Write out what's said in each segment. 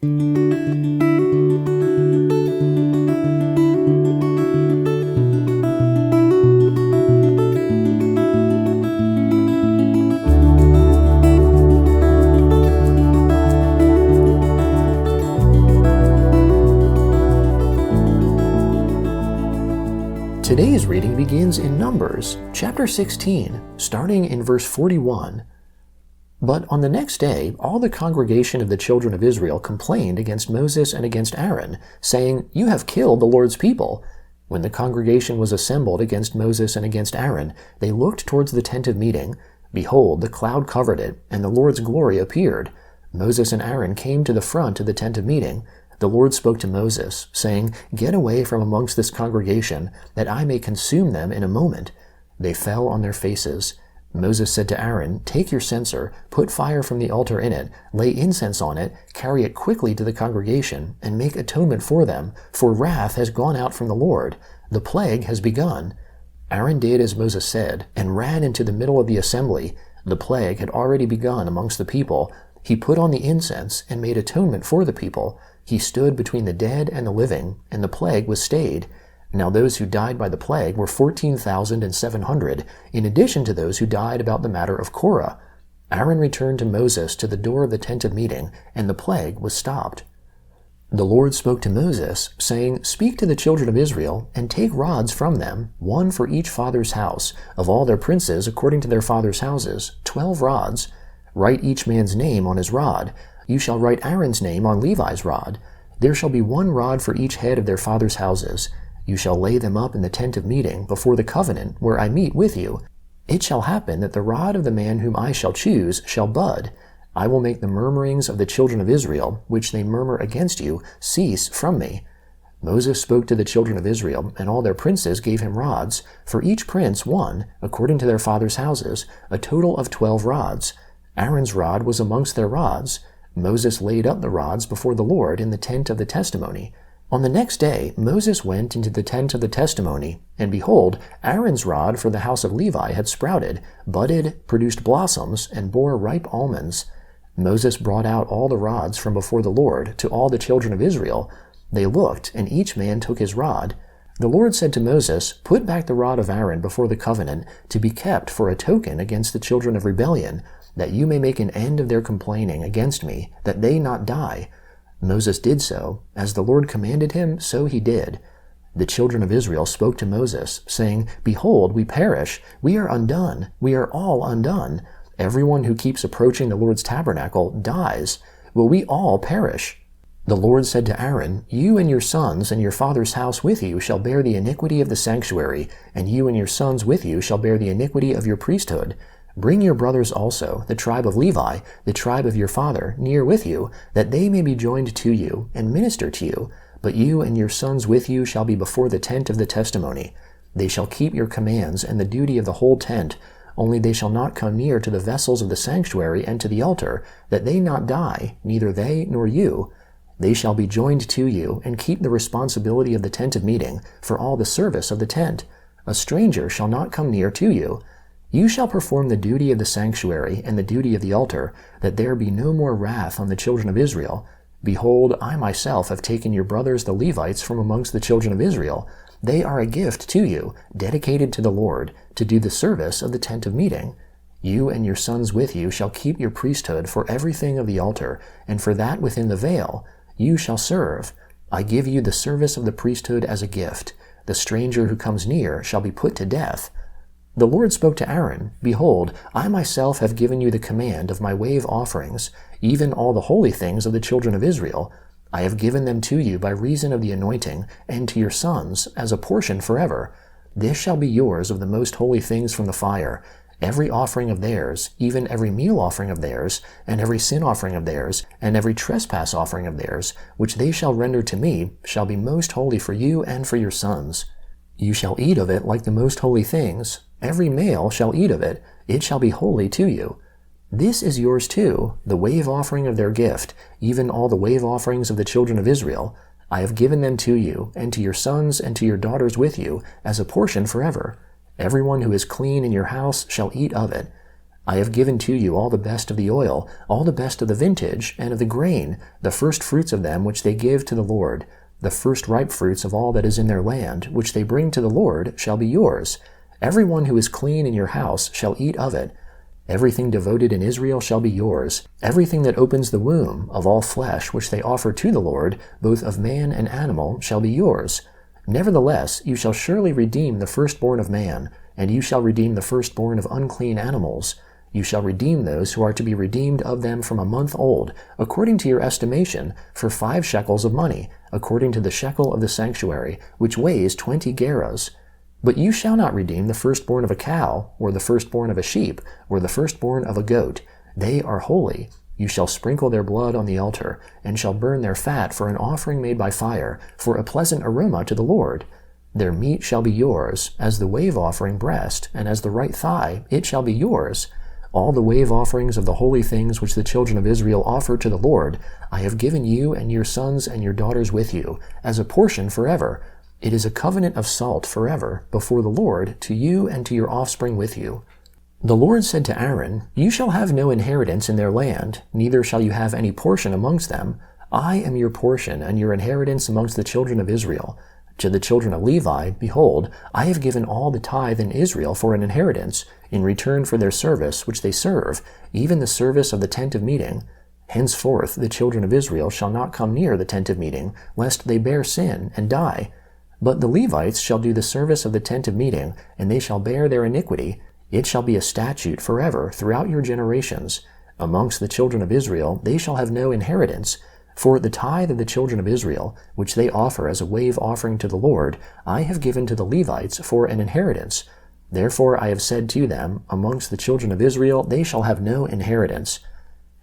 Today's reading begins in Numbers, chapter 16, starting in verse 41. But on the next day, all the congregation of the children of Israel complained against Moses and against Aaron, saying, "You have killed the Lord's people." When the congregation was assembled against Moses and against Aaron, they looked towards the tent of meeting. Behold, the cloud covered it, and the Lord's glory appeared. Moses and Aaron came to the front of the tent of meeting. The Lord spoke to Moses, saying, "Get away from amongst this congregation, that I may consume them in a moment." They fell on their faces. Moses said to Aaron, "Take your censer, put fire from the altar in it, lay incense on it, carry it quickly to the congregation, and make atonement for them, for wrath has gone out from the Lord. The plague has begun." Aaron did as Moses said, and ran into the middle of the assembly. The plague had already begun amongst the people. He put on the incense and made atonement for the people. He stood between the dead and the living, and the plague was stayed. Now those who died by the plague were 14,700, in addition to those who died about the matter of Korah. Aaron returned to Moses to the door of the tent of meeting, and the plague was stopped. The Lord spoke to Moses, saying, "Speak to the children of Israel, and take rods from them, one for each father's house, of all their princes according to their fathers' houses, 12 rods. Write each man's name on his rod. You shall write Aaron's name on Levi's rod. There shall be one rod for each head of their fathers' houses. You shall lay them up in the tent of meeting before the covenant where I meet with you. It shall happen that the rod of the man whom I shall choose shall bud. I will make the murmurings of the children of Israel, which they murmur against you, cease from me." Moses spoke to the children of Israel, and all their princes gave him rods, for each prince one, according to their fathers' houses, a total of 12 rods. Aaron's rod was amongst their rods. Moses laid up the rods before the Lord in the tent of the testimony. On the next day, Moses went into the tent of the testimony, and behold, Aaron's rod for the house of Levi had sprouted, budded, produced blossoms, and bore ripe almonds. Moses brought out all the rods from before the Lord to all the children of Israel. They looked, and each man took his rod. The Lord said to Moses, "Put back the rod of Aaron before the covenant, to be kept for a token against the children of rebellion, that you may make an end of their complaining against me, that they not die." Moses did so. As the Lord commanded him, so he did. The children of Israel spoke to Moses, saying, "Behold, we perish. We are undone. We are all undone. Everyone who keeps approaching the Lord's tabernacle dies. Will we all perish?" The Lord said to Aaron, "You and your sons and your father's house with you shall bear the iniquity of the sanctuary, and you and your sons with you shall bear the iniquity of your priesthood. Bring your brothers also, the tribe of Levi, the tribe of your father, near with you, that they may be joined to you, and minister to you. But you and your sons with you shall be before the tent of the testimony. They shall keep your commands and the duty of the whole tent, only they shall not come near to the vessels of the sanctuary and to the altar, that they not die, neither they nor you. They shall be joined to you, and keep the responsibility of the tent of meeting, for all the service of the tent. A stranger shall not come near to you. You shall perform the duty of the sanctuary and the duty of the altar, that there be no more wrath on the children of Israel. Behold, I myself have taken your brothers the Levites from amongst the children of Israel. They are a gift to you, dedicated to the Lord, to do the service of the tent of meeting. You and your sons with you shall keep your priesthood for everything of the altar, and for that within the veil you shall serve. I give you the service of the priesthood as a gift. The stranger who comes near shall be put to death." The Lord spoke to Aaron, "Behold, I myself have given you the command of my wave offerings, even all the holy things of the children of Israel. I have given them to you by reason of the anointing, and to your sons as a portion forever. This shall be yours of the most holy things from the fire. Every offering of theirs, even every meal offering of theirs, and every sin offering of theirs, and every trespass offering of theirs, which they shall render to me, shall be most holy for you and for your sons. You shall eat of it like the most holy things. Every male shall eat of it. It shall be holy to you. This is yours too, the wave offering of their gift, even all the wave offerings of the children of Israel. I have given them to you, and to your sons and to your daughters with you, as a portion forever. Everyone who is clean in your house shall eat of it. I have given to you all the best of the oil, all the best of the vintage, and of the grain, the first fruits of them which they give to the Lord. The first ripe fruits of all that is in their land, which they bring to the Lord, shall be yours. Every one who is clean in your house shall eat of it. Everything devoted in Israel shall be yours. Everything that opens the womb of all flesh which they offer to the Lord, both of man and animal, shall be yours. Nevertheless, you shall surely redeem the firstborn of man, and you shall redeem the firstborn of unclean animals. You shall redeem those who are to be redeemed of them from a month old, according to your estimation, for 5 shekels of money, according to the shekel of the sanctuary, which weighs 20 gerahs. But you shall not redeem the firstborn of a cow, or the firstborn of a sheep, or the firstborn of a goat. They are holy. You shall sprinkle their blood on the altar, and shall burn their fat for an offering made by fire, for a pleasant aroma to the Lord. Their meat shall be yours, as the wave offering breast, and as the right thigh, it shall be yours. All the wave offerings of the holy things which the children of Israel offer to the Lord, I have given you and your sons and your daughters with you, as a portion forever. It is a covenant of salt forever before the Lord to you and to your offspring with you. The Lord said to Aaron, You shall have no inheritance in their land, neither shall you have any portion amongst them. I am your portion and your inheritance amongst the children of Israel. To the children of Levi, behold, I have given all the tithe in Israel for an inheritance, in return for their service which they serve, even the service of the tent of meeting. Henceforth the children of Israel shall not come near the tent of meeting, lest they bear sin and die. But the Levites shall do the service of the tent of meeting, and they shall bear their iniquity. It shall be a statute forever throughout your generations. Amongst the children of Israel they shall have no inheritance. For the tithe of the children of Israel, which they offer as a wave offering to the Lord, I have given to the Levites for an inheritance. Therefore I have said to them, Amongst the children of Israel they shall have no inheritance.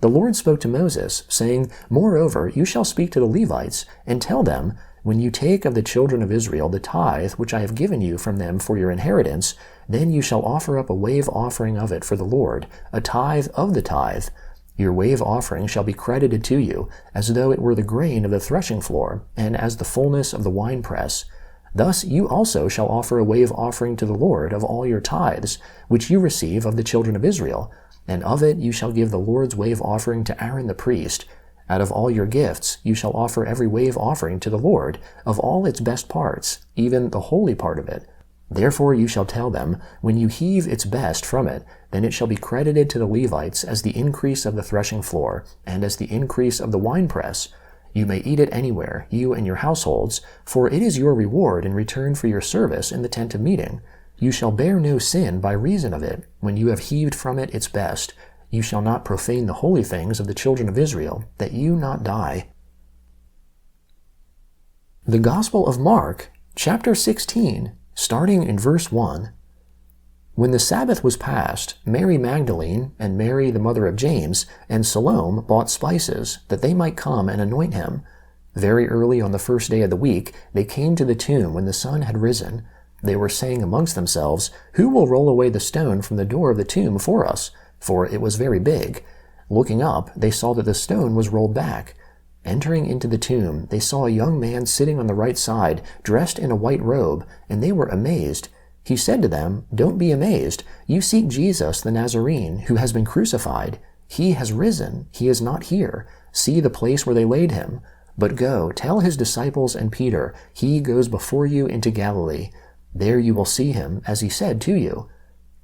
The Lord spoke to Moses, saying, Moreover, you shall speak to the Levites, and tell them, When you take of the children of Israel the tithe which I have given you from them for your inheritance, then you shall offer up a wave offering of it for the Lord, a tithe of the tithe. Your wave offering shall be credited to you, as though it were the grain of the threshing floor, and as the fullness of the winepress. Thus you also shall offer a wave offering to the Lord of all your tithes, which you receive of the children of Israel, and of it you shall give the Lord's wave offering to Aaron the priest. Out of all your gifts you shall offer every wave offering to the Lord, of all its best parts, even the holy part of it. Therefore you shall tell them, When you heave its best from it, then it shall be credited to the Levites as the increase of the threshing floor, and as the increase of the winepress. You may eat it anywhere, you and your households, for it is your reward in return for your service in the tent of meeting. You shall bear no sin by reason of it, when you have heaved from it its best. You shall not profane the holy things of the children of Israel, that you not die. The Gospel of Mark, chapter 16, starting in verse 1. When the Sabbath was past, Mary Magdalene, and Mary the mother of James, and Salome bought spices, that they might come and anoint him. Very early on the first day of the week, they came to the tomb when the sun had risen. They were saying amongst themselves, Who will roll away the stone from the door of the tomb for us? For it was very big. Looking up, they saw that the stone was rolled back. Entering into the tomb, they saw a young man sitting on the right side, dressed in a white robe, and they were amazed. He said to them, Don't be amazed. You seek Jesus the Nazarene, who has been crucified. He has risen. He is not here. See the place where they laid him. But go, tell his disciples and Peter, he goes before you into Galilee. There you will see him, as he said to you.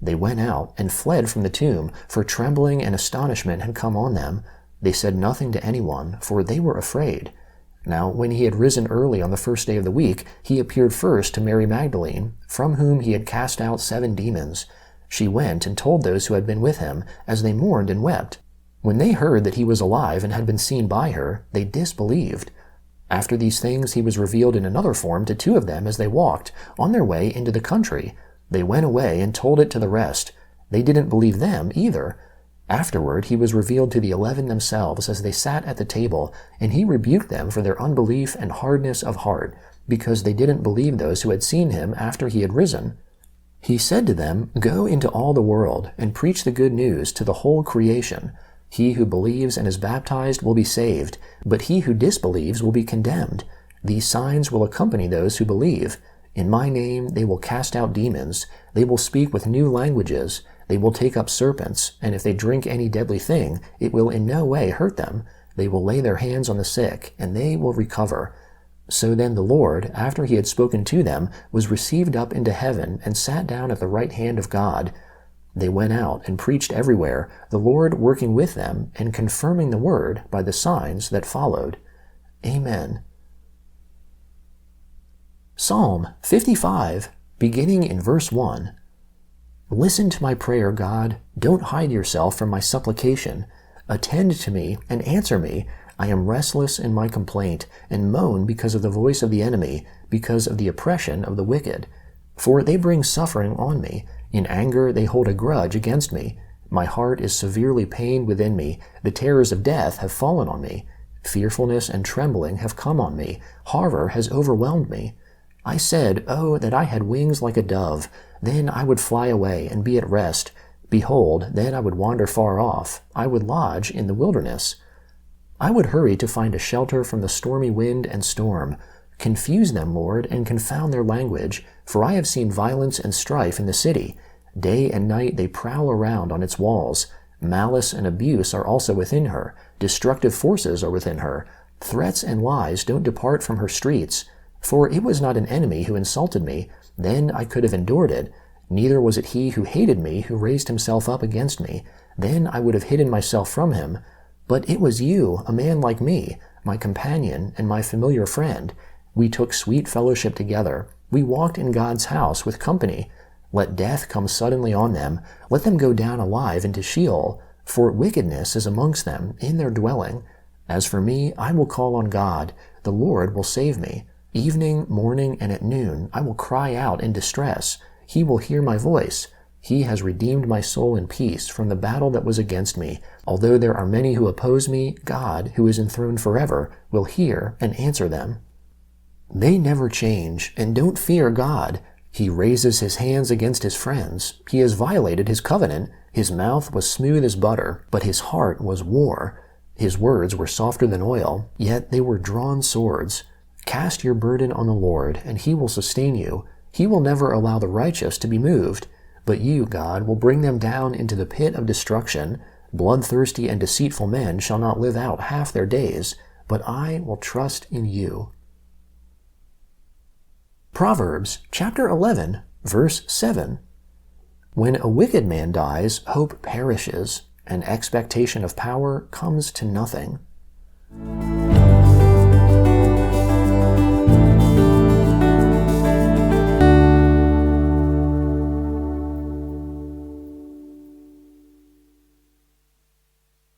They went out and fled from the tomb, for trembling and astonishment had come on them. They said nothing to anyone, for they were afraid. Now, when he had risen early on the first day of the week, he appeared first to Mary Magdalene, from whom he had cast out 7 demons. She went and told those who had been with him, as they mourned and wept. When they heard that he was alive and had been seen by her, they disbelieved. After these things he was revealed in another form to 2 of them as they walked, on their way into the country. They went away and told it to the rest. They didn't believe them either. Afterward he was revealed to the 11 themselves as they sat at the table, and he rebuked them for their unbelief and hardness of heart, because they didn't believe those who had seen him after he had risen. He said to them, Go into all the world, and preach the good news to the whole creation. He who believes and is baptized will be saved, but he who disbelieves will be condemned. These signs will accompany those who believe. In my name they will cast out demons. They will speak with new languages. They will take up serpents, and if they drink any deadly thing, it will in no way hurt them. They will lay their hands on the sick, and they will recover. So then the Lord, after he had spoken to them, was received up into heaven and sat down at the right hand of God. They went out and preached everywhere, the Lord working with them and confirming the word by the signs that followed. Amen. Psalm 55, beginning in verse 1. Listen to my prayer, God. Don't hide yourself from my supplication. Attend to me and answer me. I am restless in my complaint, and moan because of the voice of the enemy, because of the oppression of the wicked. For they bring suffering on me. In anger they hold a grudge against me. My heart is severely pained within me. The terrors of death have fallen on me. Fearfulness and trembling have come on me. Horror has overwhelmed me. I said, Oh, that I had wings like a dove. Then I would fly away and be at rest. Behold, then I would wander far off. I would lodge in the wilderness. I would hurry to find a shelter from the stormy wind and storm. Confuse them, Lord, and confound their language, for I have seen violence and strife in the city. Day and night they prowl around on its walls. Malice and abuse are also within her. Destructive forces are within her. Threats and lies don't depart from her streets. For it was not an enemy who insulted me, then I could have endured it. Neither was it he who hated me who raised himself up against me. Then I would have hidden myself from him. But it was you, a man like me, my companion and my familiar friend. We took sweet fellowship together. We walked in God's house with company. Let death come suddenly on them. Let them go down alive into Sheol. For wickedness is amongst them in their dwelling. As for me, I will call on God. The Lord will save me. Evening, morning, and at noon I will cry out in distress. He will hear my voice. He has redeemed my soul in peace from the battle that was against me. Although there are many who oppose me, God, who is enthroned forever, will hear and answer them. They never change and don't fear God. He raises his hands against his friends. He has violated his covenant. His mouth was smooth as butter, but his heart was war. His words were softer than oil, yet they were drawn swords. Cast your burden on the Lord, and he will sustain you. He will never allow the righteous to be moved. But you, God, will bring them down into the pit of destruction. Bloodthirsty and deceitful men shall not live out half their days, but I will trust in you. Proverbs chapter 11, verse 7. When a wicked man dies, hope perishes, and expectation of power comes to nothing.